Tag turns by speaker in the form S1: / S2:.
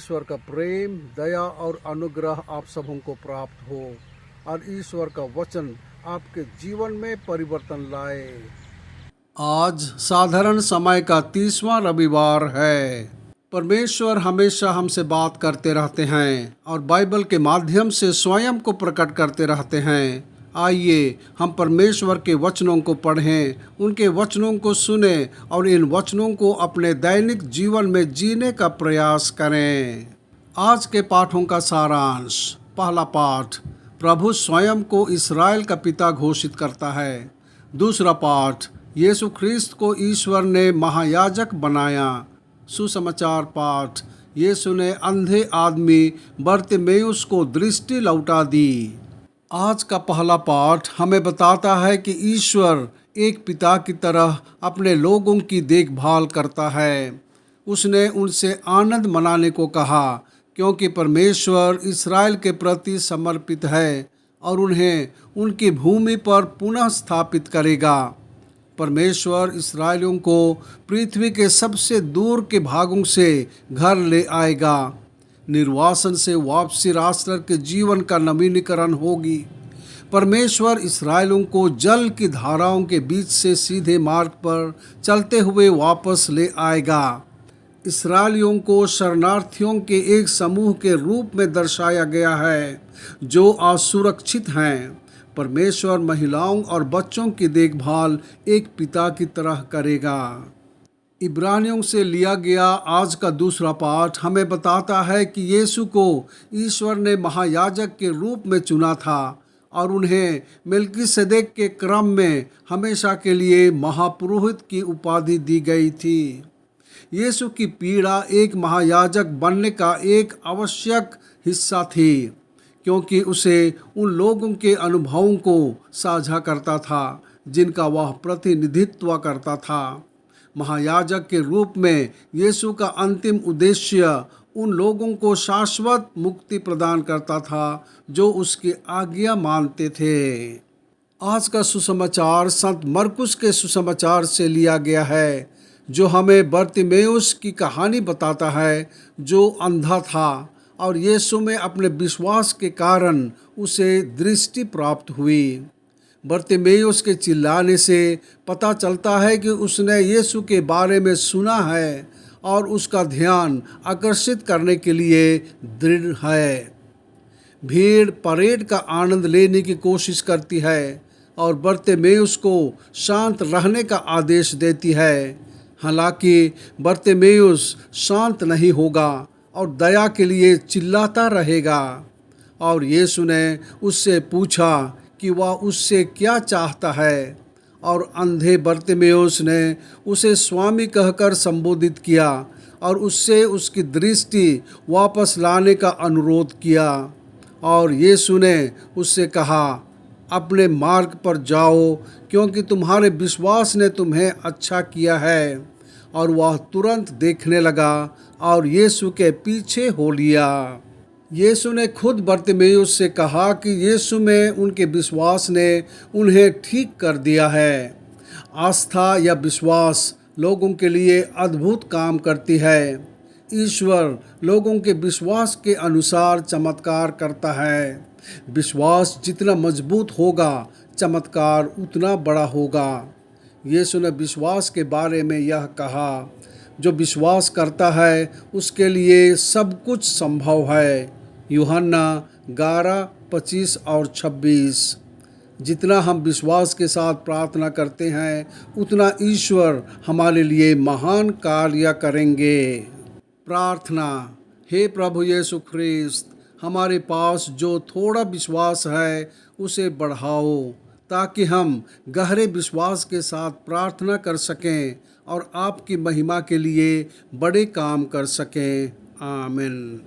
S1: ईश्वर का प्रेम, दया और अनुग्रह आप सबों को प्राप्त हो और ईश्वर का वचन आपके जीवन में परिवर्तन लाए। आज साधारण समय का 30वां रविवार है। परमेश्वर हमेशा हमसे बात करते रहते हैं और बाइबल के माध्यम से स्वयं को प्रकट करते रहते हैं। आइए हम परमेश्वर के वचनों को पढ़ें, उनके वचनों को सुने और इन वचनों को अपने दैनिक जीवन में जीने का प्रयास करें। आज के पाठों का सारांश। पहला पाठ, प्रभु स्वयं को इस्राएल का पिता घोषित करता है। दूसरा पाठ, यीशु ख्रिस्त को ईश्वर ने महायाजक बनाया। सुसमाचार पाठ, यीशु ने अंधे आदमी बरतिमेउस को दृष्टि लौटा दी। आज का पहला पाठ हमें बताता है कि ईश्वर एक पिता की तरह अपने लोगों की देखभाल करता है। उसने उनसे आनंद मनाने को कहा क्योंकि परमेश्वर इस्राएल के प्रति समर्पित है और उन्हें उनकी भूमि पर पुनः स्थापित करेगा। परमेश्वर इस्राएलियों को पृथ्वी के सबसे दूर के भागों से घर ले आएगा। निर्वासन से वापसी राष्ट्र के जीवन का नवीनीकरण होगी। परमेश्वर इस्राएलियों को जल की धाराओं के बीच से सीधे मार्ग पर चलते हुए वापस ले आएगा। इस्राएलियों को शरणार्थियों के एक समूह के रूप में दर्शाया गया है जो असुरक्षित हैं। परमेश्वर महिलाओं और बच्चों की देखभाल एक पिता की तरह करेगा। इब्रानियों से लिया गया आज का दूसरा पाठ हमें बताता है कि यीशु को ईश्वर ने महायाजक के रूप में चुना था और उन्हें मेल्कीसेदेक के क्रम में हमेशा के लिए महापुरोहित की उपाधि दी गई थी। यीशु की पीड़ा एक महायाजक बनने का एक आवश्यक हिस्सा थी क्योंकि उसे उन लोगों के अनुभवों को साझा करता था जिनका वह प्रतिनिधित्व करता था। महायाजक के रूप में यीशु का अंतिम उद्देश्य उन लोगों को शाश्वत मुक्ति प्रदान करता था जो उसकी आज्ञा मानते थे। आज का सुसमाचार संत मरकुस के सुसमाचार से लिया गया है जो हमें बरतिमेउस की कहानी बताता है जो अंधा था और यीशु में अपने विश्वास के कारण उसे दृष्टि प्राप्त हुई। बरतिमेउस के चिल्लाने से पता चलता है कि उसने यीशु के बारे में सुना है और उसका ध्यान आकर्षित करने के लिए दृढ़ है। भीड़ परेड का आनंद लेने की कोशिश करती है और बरतिमेउस को शांत रहने का आदेश देती है। हालांकि बरतिमेउस शांत नहीं होगा और दया के लिए चिल्लाता रहेगा और यीशु ने उससे पूछा कि वह उससे क्या चाहता है और अंधे बरतिमेउस ने उसे स्वामी कहकर संबोधित किया और उससे उसकी दृष्टि वापस लाने का अनुरोध किया। और यीशु ने उससे कहा, अपने मार्ग पर जाओ क्योंकि तुम्हारे विश्वास ने तुम्हें अच्छा किया है। और वह तुरंत देखने लगा और यीशु के पीछे हो लिया। यीशु ने खुद बरतिमेउस से कहा कि यीशु में उनके विश्वास ने उन्हें ठीक कर दिया है। आस्था या विश्वास लोगों के लिए अद्भुत काम करती है। ईश्वर लोगों के विश्वास के अनुसार चमत्कार करता है। विश्वास जितना मजबूत होगा, चमत्कार उतना बड़ा होगा। यीशु ने विश्वास के बारे में यह कहा, जो विश्वास करता है उसके लिए सब कुछ संभव है। यूहन्ना 11:25 और 26। जितना हम विश्वास के साथ प्रार्थना करते हैं उतना ईश्वर हमारे लिए महान कार्य करेंगे। प्रार्थना। हे प्रभु यीशु ख्रिस्त, हमारे पास जो थोड़ा विश्वास है उसे बढ़ाओ ताकि हम गहरे विश्वास के साथ प्रार्थना कर सकें और आपकी महिमा के लिए बड़े काम कर सकें। आमीन।